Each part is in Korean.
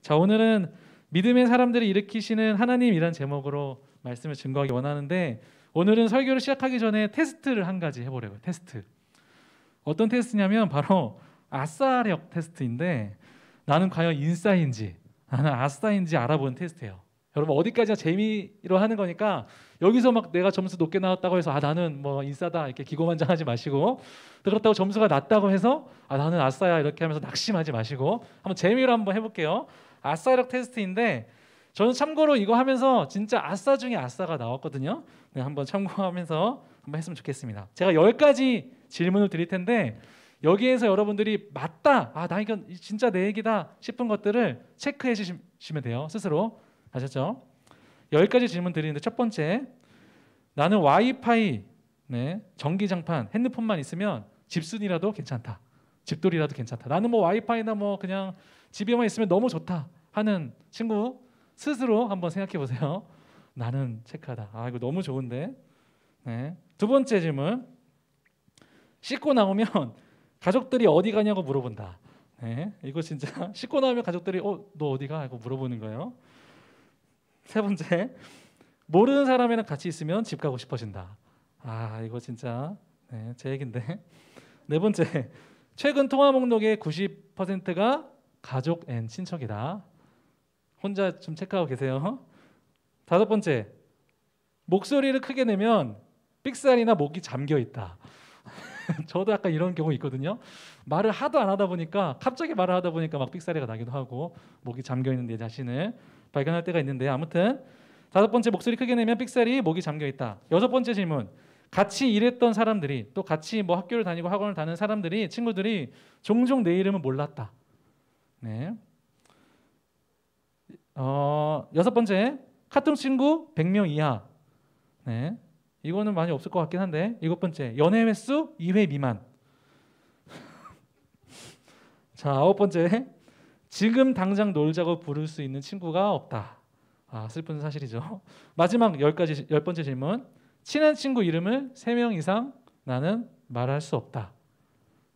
자, 오늘은 믿음의 사람들이 일으키시는 하나님이란 제목으로 말씀을 증거하기 원하는데, 오늘은 설교를 시작하기 전에 테스트를 한 가지 해보려고요. 테스트. 어떤 테스트냐면 바로 아싸력 테스트인데, 나는 과연 인싸인지 나는 아싸인지 알아보는 테스트예요. 여러분, 어디까지나 재미로 하는 거니까 여기서 막 내가 점수 높게 나왔다고 해서 나는 뭐 인싸다 이렇게 기고만장하지 마시고, 또 그렇다고 점수가 낮다고 해서 나는 아싸야 이렇게 하면서 낙심하지 마시고 한번 재미로 한번 해볼게요. 아싸력 테스트인데, 저는 참고로 이거 하면서 진짜 아싸 중에 아싸가 나왔거든요. 네, 한번 참고하면서 한번 했으면 좋겠습니다. 제가 10가지 질문을 드릴 텐데, 여기에서 여러분들이 맞다, 나 이건 진짜 내 얘기다 싶은 것들을 체크해 주시면 돼요. 스스로. 아셨죠? 10가지 질문 드리는데, 첫 번째, 나는 와이파이, 전기장판, 핸드폰만 있으면 집순이라도 괜찮다, 집돌이라도 괜찮다, 나는 뭐 와이파이나 뭐 그냥 집에만 있으면 너무 좋다 하는 친구 스스로 한번 생각해 보세요. 나는 체크하다. 이거 너무 좋은데. 네. 두 번째 질문, 씻고 나오면 가족들이 어디 가냐고 물어본다. 네. 이거 진짜 씻고 나오면 가족들이 너 어디 가? 하고 물어보는 거예요. 세 번째, 모르는 사람이랑 같이 있으면 집 가고 싶어진다. 이거 진짜 제 얘긴데. 네 번째, 최근 통화 목록의 90%가 가족 앤 친척이다. 혼자 좀 체크하고 계세요. 다섯 번째, 목소리를 크게 내면 삑살이나 목이 잠겨 있다. 저도 약간 이런 경우 있거든요. 말을 하도 안 하다 보니까, 갑자기 말을 하다 보니까 막 삑사리가 나기도 하고 목이 잠겨 있는 내 자신을 발견할 때가 있는데, 아무튼 다섯 번째, 목소리 크게 내면 삑사리, 목이 잠겨 있다. 여섯 번째 질문, 같이 일했던 사람들이, 또 같이 뭐 학교를 다니고 학원을 다니는 사람들이, 친구들이 종종 내 이름은 몰랐다. 네. 여섯 번째, 카톡 친구 100명 이하. 네. 이거는 많이 없을 것 같긴 한데. 일곱 번째, 연애 횟수 2회 미만. 자, 아홉 번째, 지금 당장 놀자고 부를 수 있는 친구가 없다. 슬픈 사실이죠. 마지막 열 번째 질문, 친한 친구 이름을 3명 이상 나는 말할 수 없다.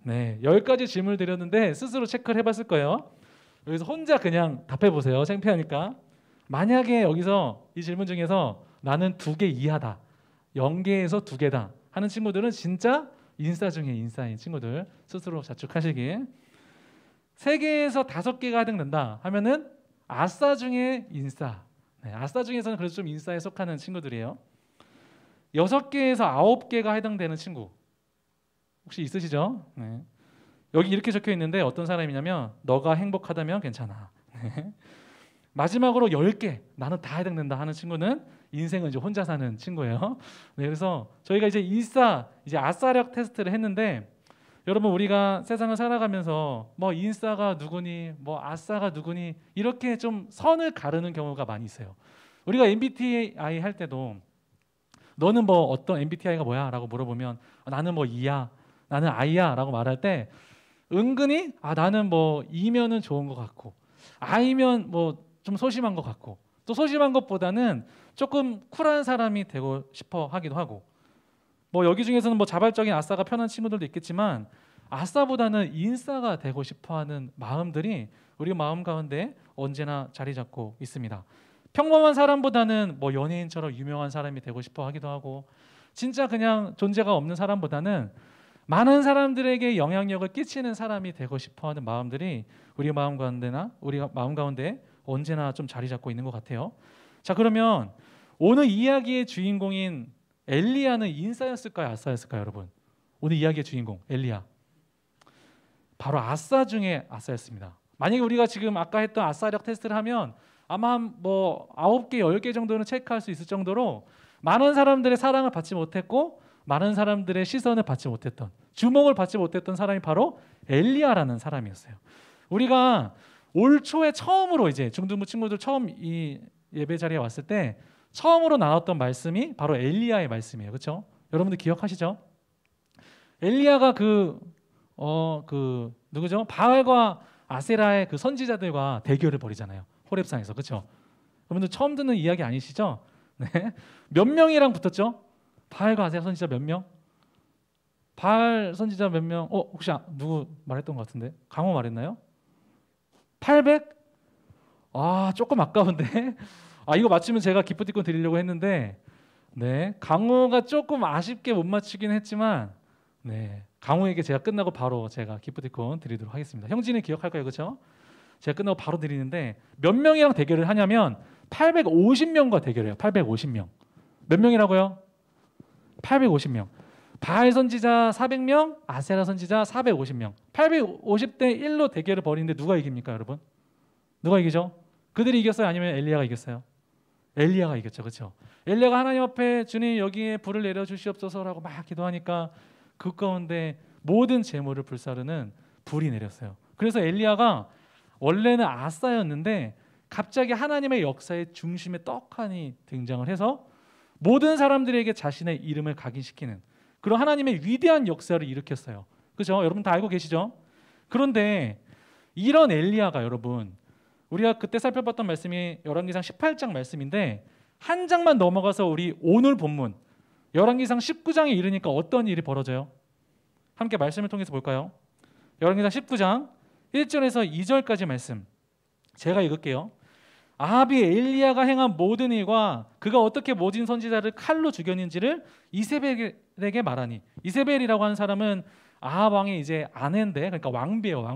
네, 10가지 질문을 드렸는데 스스로 체크를 해봤을 거예요. 여기서 혼자 그냥 답해보세요. 창피하니까. 만약에 여기서 이 질문 중에서 나는 2개 이하다, 0개에서 2개다 하는 친구들은 진짜 인싸 중에 인싸인 친구들, 스스로 자축하시기. 3개에서 5개가 해당된다 하면은 아싸 중에 인싸. 아싸 중에서는 그래도 좀 인싸에 속하는 친구들이에요. 6개에서 9개가 해당되는 친구 혹시 있으시죠? 네. 여기 이렇게 적혀 있는데 어떤 사람이냐면, 너가 행복하다면 괜찮아. 네. 마지막으로 10개, 나는 다 해당된다 하는 친구는 인생은 이제 혼자 사는 친구예요. 네, 그래서 저희가 이제 이제 아싸력 테스트를 했는데, 여러분, 우리가 세상을 살아가면서 뭐 인싸가 누구니, 뭐 아싸가 누구니 이렇게 좀 선을 가르는 경우가 많이 있어요. 우리가 MBTI 할 때도 너는 뭐 어떤 MBTI가 뭐야? 라고 물어보면 나는 뭐 E야, 나는 I야 라고 말할 때, 은근히 나는 뭐 E면은 좋은 것 같고, I면 뭐 좀 소심한 것 같고, 또 소심한 것보다는 조금 쿨한 사람이 되고 싶어 하기도 하고, 뭐 여기 중에서는 뭐 자발적인 아싸가 편한 친구들도 있겠지만, 아싸보다는 인싸가 되고 싶어하는 마음들이 우리 마음 가운데 언제나 자리 잡고 있습니다. 평범한 사람보다는 뭐 연예인처럼 유명한 사람이 되고 싶어 하기도 하고, 진짜 그냥 존재가 없는 사람보다는 많은 사람들에게 영향력을 끼치는 사람이 되고 싶어하는 마음들이 우리 마음 가운데 언제나 좀 자리 잡고 있는 것 같아요. 자, 그러면 오늘 이야기의 주인공인 엘리야는 인싸였을까요, 아싸였을까요, 여러분? 오늘 이야기의 주인공 엘리야, 바로 아싸 중에 아싸였습니다. 만약에 우리가 지금 아까 했던 아싸력 테스트를 하면 아마 뭐 9개, 10개 정도는 체크할 수 있을 정도로 많은 사람들의 사랑을 받지 못했고, 많은 사람들의 시선을 받지 못했던, 주목을 받지 못했던 사람이 바로 엘리야라는 사람이었어요. 우리가 올 초에 처음으로 이제 중등부 친구들 처음 이 예배 자리에 왔을 때 처음으로 나눴던 말씀이 바로 엘리야의 말씀이에요. 그렇죠? 여러분들 기억하시죠? 엘리야가 누구죠? 바알과 아세라의 그 선지자들과 대결을 벌이잖아요. 호렙산에서. 그렇죠? 여러분들 처음 듣는 이야기 아니시죠? 네. 몇 명이랑 붙었죠? 바알과 아세라 선지자 몇 명? 바알 선지자 몇 명? 혹시 누구 말했던 것 같은데? 강호 말했나요? 800? 아, 조금 아까운데. 아, 이거 맞추면 제가 기프티콘 드리려고 했는데, 네, 강우가 조금 아쉽게 못 맞추긴 했지만, 네, 강우에게 제가 끝나고 바로 제가 기프티콘 드리도록 하겠습니다. 형진이 기억할 거예요, 그렇죠? 제가 끝나고 바로 드리는데 몇 명이랑 대결을 하냐면 850명과 대결해요. 850명. 몇 명이라고요? 850명. 바알 선지자 400명, 아세라 선지자 450명. 850대 1로 대결을 벌이는데 누가 이깁니까, 여러분? 누가 이기죠? 그들이 이겼어요? 아니면 엘리야가 이겼어요? 엘리야가 이겼죠, 그렇죠? 엘리야가 하나님 앞에 주님 여기에 불을 내려 주시옵소서라고 막 기도하니까 그 가운데 모든 재물을 불사르는 불이 내렸어요. 그래서 엘리야가 원래는 아싸였는데 갑자기 하나님의 역사의 중심에 떡하니 등장을 해서 모든 사람들에게 자신의 이름을 각인시키는 그런 하나님의 위대한 역사를 일으켰어요. 그죠? 여러분 다 알고 계시죠? 그런데 이런 엘리야가 여러분, 우리가 그때 살펴봤던 말씀이 열왕기상 18장 말씀인데 한 장만 넘어가서 우리 오늘 본문 열왕기상 19장에 이르니까 어떤 일이 벌어져요? 함께 말씀을 통해서 볼까요? 열왕기상 19장 1절에서 2절까지 말씀 제가 읽을게요. 아합이 엘리야가 행한 모든 일과 그가 어떻게 모진 선지자를 칼로 죽였는지를 이세벨에게 말하니, 이세벨이라고 하는 사람은 아합 왕의 이제 아내인데, 그러니까 왕비예요.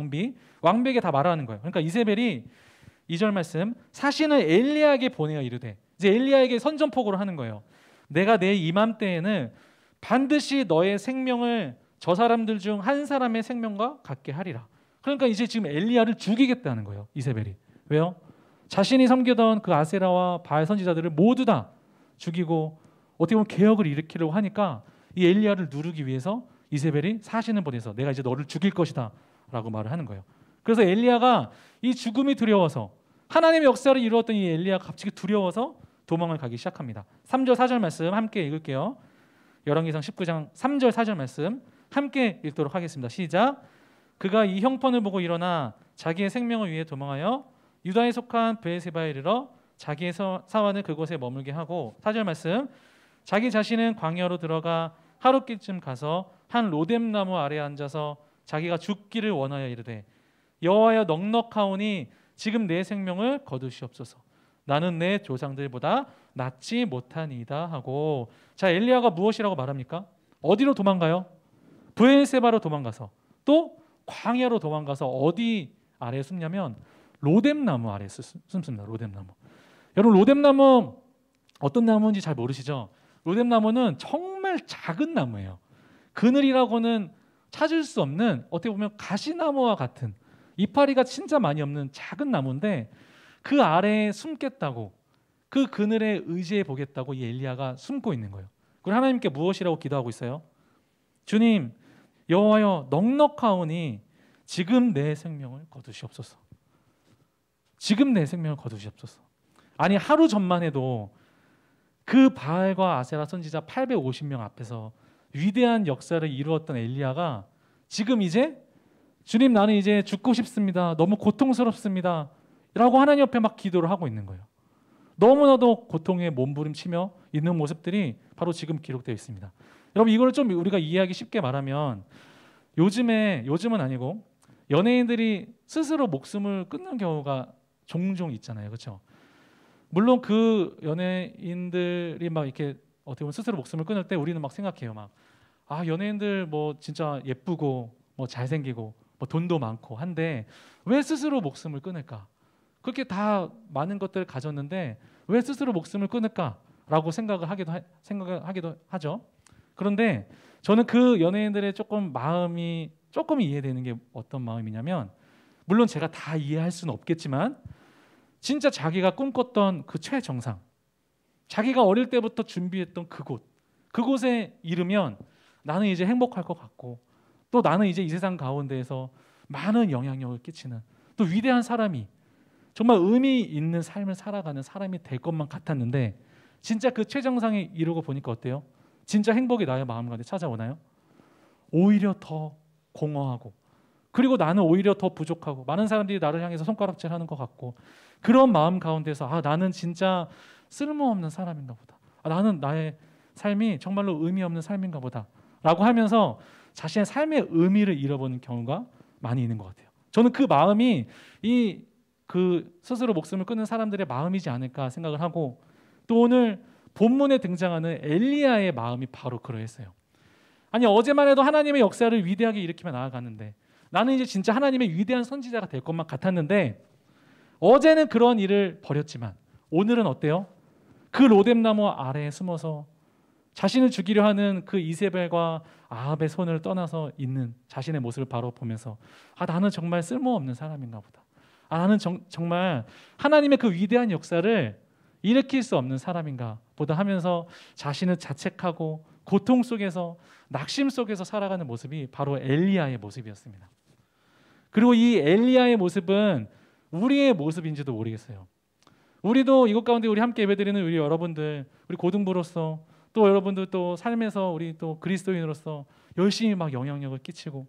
왕비에게 다 말하는 거예요. 그러니까 이세벨이 2절 말씀, 사신을 엘리야에게 보내어 이르되, 이제 엘리야에게 선전포고를 하는 거예요. 내가 내 이맘때에는 반드시 너의 생명을 저 사람들 중 한 사람의 생명과 같게 하리라. 그러니까 이제 지금 엘리야를 죽이겠다는 거예요, 이세벨이. 왜요? 자신이 섬기던 그 아세라와 바알 선지자들을 모두 다 죽이고 어떻게 보면 개혁을 일으키려고 하니까 이 엘리야를 누르기 위해서 이세벨이 사신을 보내서 내가 이제 너를 죽일 것이다 라고 말을 하는 거예요. 그래서 엘리야가 이 죽음이 두려워서, 하나님의 역사를 이루었던 이 엘리야가 갑자기 두려워서 도망을 가기 시작합니다. 3절 4절 말씀 함께 읽을게요. 열왕기상 19장 3절 4절 말씀 함께 읽도록 하겠습니다. 시작. 그가 이 형편을 보고 일어나 자기의 생명을 위해 도망하여 유다에 속한 브에세바에 이르러 자기의 사환을 그곳에 머물게 하고, 4절 말씀, 자기 자신은 광야로 들어가 하룻길쯤 가서 한 로뎀나무 아래에 앉아서 자기가 죽기를 원하여 이르되, 여호와여 넉넉하오니 지금 내 생명을 거두시옵소서. 나는 내 조상들보다 낫지 못하니이다 하고. 자, 엘리야가 무엇이라고 말합니까? 어디로 도망가요? 브에세바로 도망가서, 또 광야로 도망가서 어디 아래에 숨냐면 로뎀나무 아래에 숨습니다. 로뎀나무. 여러분, 로뎀나무 어떤 나무인지 잘 모르시죠? 로뎀나무는 정말 작은 나무예요. 그늘이라고는 찾을 수 없는, 어떻게 보면 가시나무와 같은, 이파리가 진짜 많이 없는 작은 나무인데 그 아래에 숨겠다고, 그 그늘에 의지해 보겠다고 이 엘리야가 숨고 있는 거예요. 그리고 하나님께 무엇이라고 기도하고 있어요? 주님, 여호와여 넉넉하오니 지금 내 생명을 거두시옵소서. 지금 내 생명을 거두시옵소서. 아니, 하루 전만 해도 그 바알과 아세라 선지자 850명 앞에서 위대한 역사를 이루었던 엘리야가 지금 이제 주님, 나는 이제 죽고 싶습니다. 너무 고통스럽습니다. 라고 하나님 옆에 막 기도를 하고 있는 거예요. 너무나도 고통에 몸부림치며 있는 모습들이 바로 지금 기록되어 있습니다. 여러분, 이걸 좀 우리가 이해하기 쉽게 말하면, 요즘은 아니고 연예인들이 스스로 목숨을 끊는 경우가 종종 있잖아요, 그렇죠? 물론 그 연예인들이 막 이렇게 어떻게 보면 스스로 목숨을 끊을 때 우리는 막 생각해요, 막 연예인들 뭐 진짜 예쁘고 뭐 잘생기고 뭐 돈도 많고 한데 왜 스스로 목숨을 끊을까? 그렇게 다 많은 것들을 가졌는데 왜 스스로 목숨을 끊을까라고 생각을 하기도 하죠. 그런데 저는 그 연예인들의 마음이 조금 이해되는 게 어떤 마음이냐면, 물론 제가 다 이해할 수는 없겠지만 진짜 자기가 꿈꿨던 그 최정상, 자기가 어릴 때부터 준비했던 그곳에 이르면 나는 이제 행복할 것 같고, 또 나는 이제 이 세상 가운데에서 많은 영향력을 끼치는 또 위대한 사람이, 정말 의미 있는 삶을 살아가는 사람이 될 것만 같았는데, 진짜 그 최정상에 이르고 보니까 어때요? 진짜 행복이 나의 마음 가운데 찾아오나요? 오히려 더 공허하고, 그리고 나는 오히려 더 부족하고, 많은 사람들이 나를 향해서 손가락질하는 것 같고, 그런 마음 가운데서 나는 진짜 쓸모없는 사람인가 보다, 나는 나의 삶이 정말로 의미 없는 삶인가 보다 라고 하면서 자신의 삶의 의미를 잃어버리는 경우가 많이 있는 것 같아요. 저는 그 마음이 이 그 스스로 목숨을 끊는 사람들의 마음이지 않을까 생각을 하고, 또 오늘 본문에 등장하는 엘리야의 마음이 바로 그러했어요. 아니 어제만 해도 하나님의 역사를 위대하게 일으키며 나아갔는데, 나는 이제 진짜 하나님의 위대한 선지자가 될 것만 같았는데, 어제는 그런 일을 벌였지만 오늘은 어때요? 그 로뎀나무 아래에 숨어서 자신을 죽이려 하는 그 이세벨과 아합의 손을 떠나서 있는 자신의 모습을 바로 보면서, 나는 정말 쓸모없는 사람인가 보다. 나는 정말 하나님의 그 위대한 역사를 일으킬 수 없는 사람인가 보다 하면서 자신을 자책하고 고통 속에서, 낙심 속에서 살아가는 모습이 바로 엘리야의 모습이었습니다. 그리고 이 엘리야의 모습은 우리의 모습인지도 모르겠어요. 우리도 이것 가운데 우리 함께 예배드리는 우리 여러분들, 우리 고등부로서, 또 여러분들 또 삶에서 우리 또 그리스도인으로서 열심히 막 영향력을 끼치고,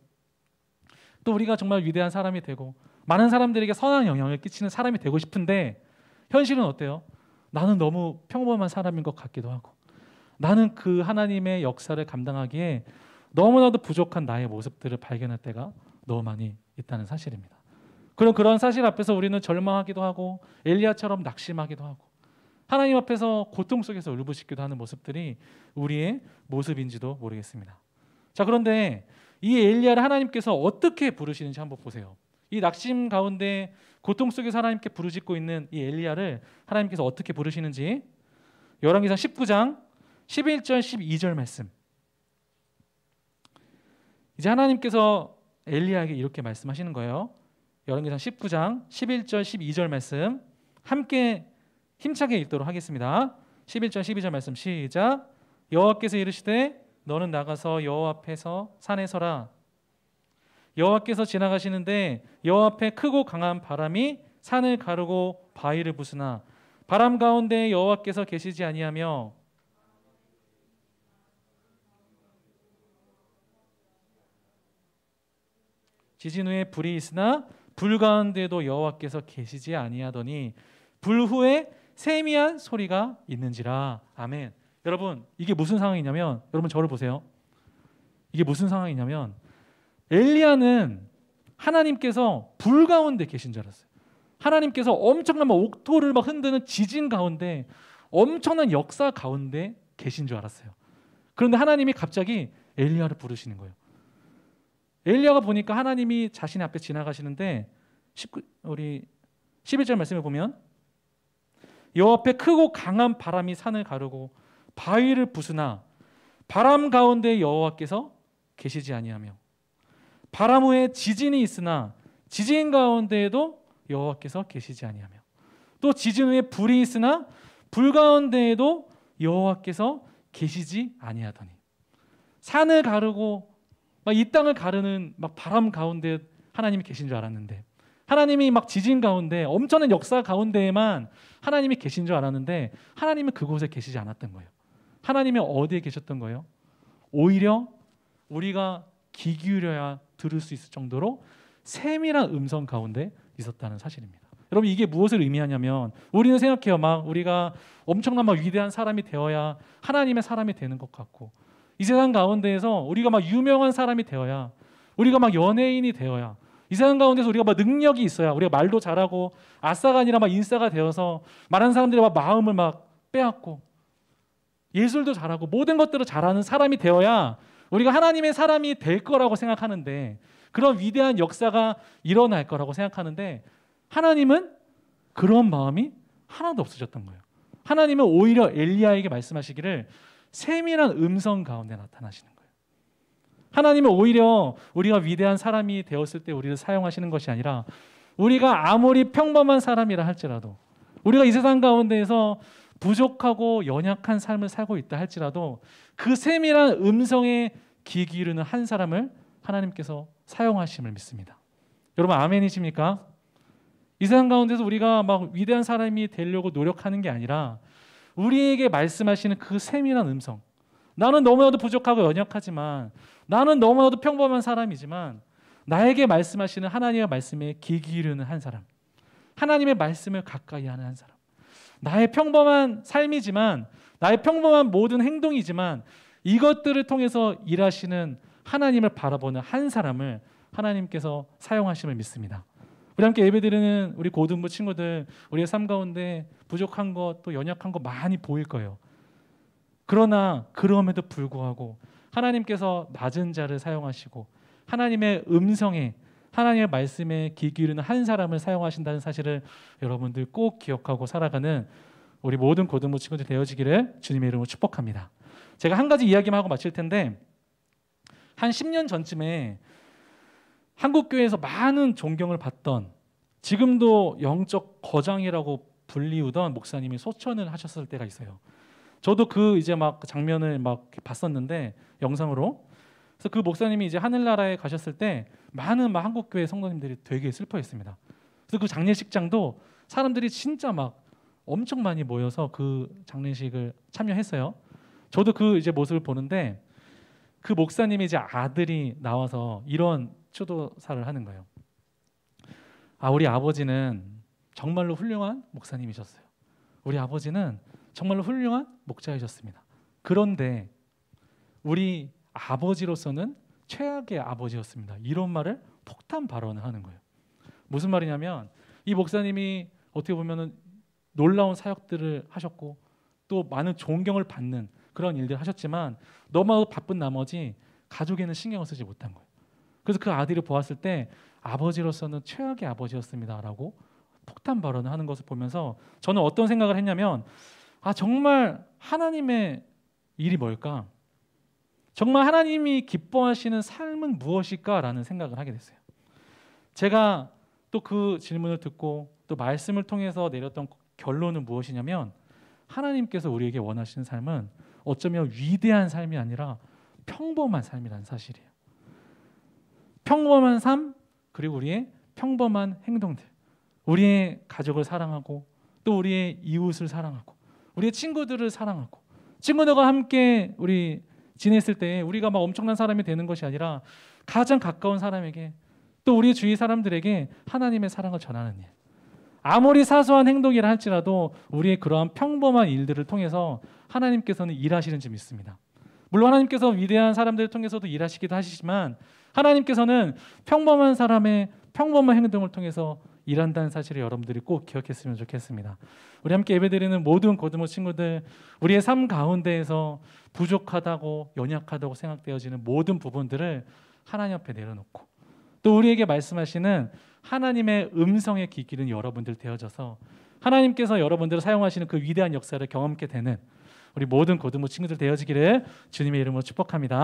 또 우리가 정말 위대한 사람이 되고 많은 사람들에게 선한 영향을 끼치는 사람이 되고 싶은데, 현실은 어때요? 나는 너무 평범한 사람인 것 같기도 하고, 나는 그 하나님의 역사를 감당하기에 너무나도 부족한 나의 모습들을 발견할 때가 너무 많이 있다는 사실입니다. 그런 사실 앞에서 우리는 절망하기도 하고 엘리야처럼 낙심하기도 하고 하나님 앞에서 고통 속에서 울부짖기도 하는 모습들이 우리의 모습인지도 모르겠습니다. 자, 그런데 이 엘리야를 하나님께서 어떻게 부르시는지 한번 보세요. 이 낙심 가운데 고통 속에서 하나님께 부르짖고 있는 이 엘리야를 하나님께서 어떻게 부르시는지 열왕기상 19장 11절 12절 말씀. 이제 하나님께서 엘리야에게 이렇게 말씀하시는 거예요. 열왕기상 19장 11절 12절 말씀 함께 힘차게 읽도록 하겠습니다. 11절 12절 말씀 시작. 여호와께서 이르시되 너는 나가서 여호와 앞에서 산에 서라. 여호와께서 지나가시는데 여호와 앞에 크고 강한 바람이 산을 가르고 바위를 부수나 바람 가운데 여호와께서 계시지 아니하며 지진 후에 불이 있으나 불 가운데도 여호와께서 계시지 아니하더니 불 후에 세미한 소리가 있는지라. 아멘. 여러분, 이게 무슨 상황이냐면, 여러분 저를 보세요. 이게 무슨 상황이냐면 엘리야는 하나님께서 불 가운데 계신 줄 알았어요. 하나님께서 엄청난 옥토를 막 흔드는 지진 가운데, 엄청난 역사 가운데 계신 줄 알았어요. 그런데 하나님이 갑자기 엘리야를 부르시는 거예요. 엘리야가 보니까 하나님이 자신의 앞에 지나가시는데, 우리 11절 말씀을 보면 여호와 앞에 크고 강한 바람이 산을 가르고 바위를 부수나 바람 가운데 여호와께서 계시지 아니하며 바람 후에 지진이 있으나 지진 가운데에도 여호와께서 계시지 아니하며 또 지진 후에 불이 있으나 불 가운데에도 여호와께서 계시지 아니하더니. 산을 가르고 막 이 땅을 가르는 막 바람 가운데 하나님이 계신 줄 알았는데, 하나님이 막 지진 가운데 엄청난 역사 가운데에만 하나님이 계신 줄 알았는데, 하나님은 그곳에 계시지 않았던 거예요. 하나님이 어디에 계셨던 거예요? 오히려 우리가 귀 기울여야 들을 수 있을 정도로 세밀한 음성 가운데 있었다는 사실입니다. 여러분, 이게 무엇을 의미하냐면, 우리는 생각해요. 막 우리가 엄청난 막 위대한 사람이 되어야 하나님의 사람이 되는 것 같고, 이 세상 가운데에서 우리가 막 유명한 사람이 되어야, 우리가 막 연예인이 되어야, 이 세상 가운데서 우리가 막 능력이 있어야, 우리가 말도 잘하고 아싸가 아니라 막 인싸가 되어서 많은 사람들이 막 마음을 막 빼앗고 예술도 잘하고 모든 것들을 잘하는 사람이 되어야 우리가 하나님의 사람이 될 거라고 생각하는데, 그런 위대한 역사가 일어날 거라고 생각하는데, 하나님은 그런 마음이 하나도 없으셨던 거예요. 하나님은 오히려 엘리야에게 말씀하시기를 세밀한 음성 가운데 나타나시는 거예요. 하나님은 오히려 우리가 위대한 사람이 되었을 때 우리를 사용하시는 것이 아니라, 우리가 아무리 평범한 사람이라 할지라도, 우리가 이 세상 가운데에서 부족하고 연약한 삶을 살고 있다 할지라도, 그 세밀한 음성에 귀 기울이는 한 사람을 하나님께서 사용하심을 믿습니다. 여러분, 아멘이십니까? 이 세상 가운데서 우리가 막 위대한 사람이 되려고 노력하는 게 아니라, 우리에게 말씀하시는 그 세밀한 음성, 나는 너무나도 부족하고 연약하지만, 나는 너무나도 평범한 사람이지만, 나에게 말씀하시는 하나님의 말씀에 귀 기울이는 한 사람, 하나님의 말씀을 가까이 하는 한 사람, 나의 평범한 삶이지만, 나의 평범한 모든 행동이지만, 이것들을 통해서 일하시는 하나님을 바라보는 한 사람을 하나님께서 사용하심을 믿습니다. 우리 함께 예배드리는 우리 고등부 친구들, 우리의 삶 가운데 부족한 것, 또 연약한 것 많이 보일 거예요. 그러나 그럼에도 불구하고 하나님께서 낮은 자를 사용하시고 하나님의 음성에, 하나님의 말씀에 귀 기울이는 한 사람을 사용하신다는 사실을 여러분들 꼭 기억하고 살아가는 우리 모든 고등부 친구들 되어지기를 주님의 이름으로 축복합니다. 제가 한 가지 이야기만 하고 마칠 텐데, 한 10년 전쯤에 한국교회에서 많은 존경을 받던, 지금도 영적 거장이라고 불리우던 목사님이 소천을 하셨을 때가 있어요. 저도 그 이제 막 장면을 막 봤었는데, 영상으로. 그래서 그 목사님이 이제 하늘나라에 가셨을 때 많은 막 한국교회 성도님들이 되게 슬퍼했습니다. 그래서 그 장례식장도 사람들이 진짜 막 엄청 많이 모여서 그 장례식을 참여했어요. 저도 그 이제 모습을 보는데, 그 목사님의 이제 아들이 나와서 이런 추도사를 하는 거예요. 우리 아버지는 정말로 훌륭한 목사님이셨어요. 우리 아버지는 정말로 훌륭한 목자이셨습니다. 그런데 우리 아버지로서는 최악의 아버지였습니다. 이런 말을 폭탄 발언을 하는 거예요. 무슨 말이냐면, 이 목사님이 어떻게 보면은 놀라운 사역들을 하셨고 또 많은 존경을 받는 그런 일들을 하셨지만 너무 바쁜 나머지 가족에는 신경을 쓰지 못한 거예요. 그래서 그 아들이 보았을 때 아버지로서는 최악의 아버지였습니다라고 폭탄 발언을 하는 것을 보면서 저는 어떤 생각을 했냐면, 정말 하나님의 일이 뭘까? 정말 하나님이 기뻐하시는 삶은 무엇일까라는 생각을 하게 됐어요. 제가 또 그 질문을 듣고 또 말씀을 통해서 내렸던 결론은 무엇이냐면, 하나님께서 우리에게 원하시는 삶은 어쩌면 위대한 삶이 아니라 평범한 삶이라는 사실이에요. 평범한 삶, 그리고 우리의 평범한 행동들, 우리의 가족을 사랑하고 또 우리의 이웃을 사랑하고 우리의 친구들을 사랑하고, 친구들과 함께 우리 지냈을 때 우리가 막 엄청난 사람이 되는 것이 아니라 가장 가까운 사람에게 또 우리 주위 사람들에게 하나님의 사랑을 전하는 일, 아무리 사소한 행동이라 할지라도 우리의 그러한 평범한 일들을 통해서 하나님께서는 일하시는 줄 믿습니다. 물론 하나님께서 위대한 사람들을 통해서도 일하시기도 하시지만 하나님께서는 평범한 사람의 평범한 행동을 통해서 일한다는 사실을 여러분들이 꼭 기억했으면 좋겠습니다. 우리 함께 예배드리는 모든 고등부 친구들, 우리의 삶 가운데에서 부족하다고 연약하다고 생각되어지는 모든 부분들을 하나님 앞에 내려놓고 또 우리에게 말씀하시는 하나님의 음성에 귀 기울이는 여러분들 되어져서 하나님께서 여러분들을 사용하시는 그 위대한 역사를 경험하게 되는 우리 모든 고등부 친구들 되어지기를 주님의 이름으로 축복합니다.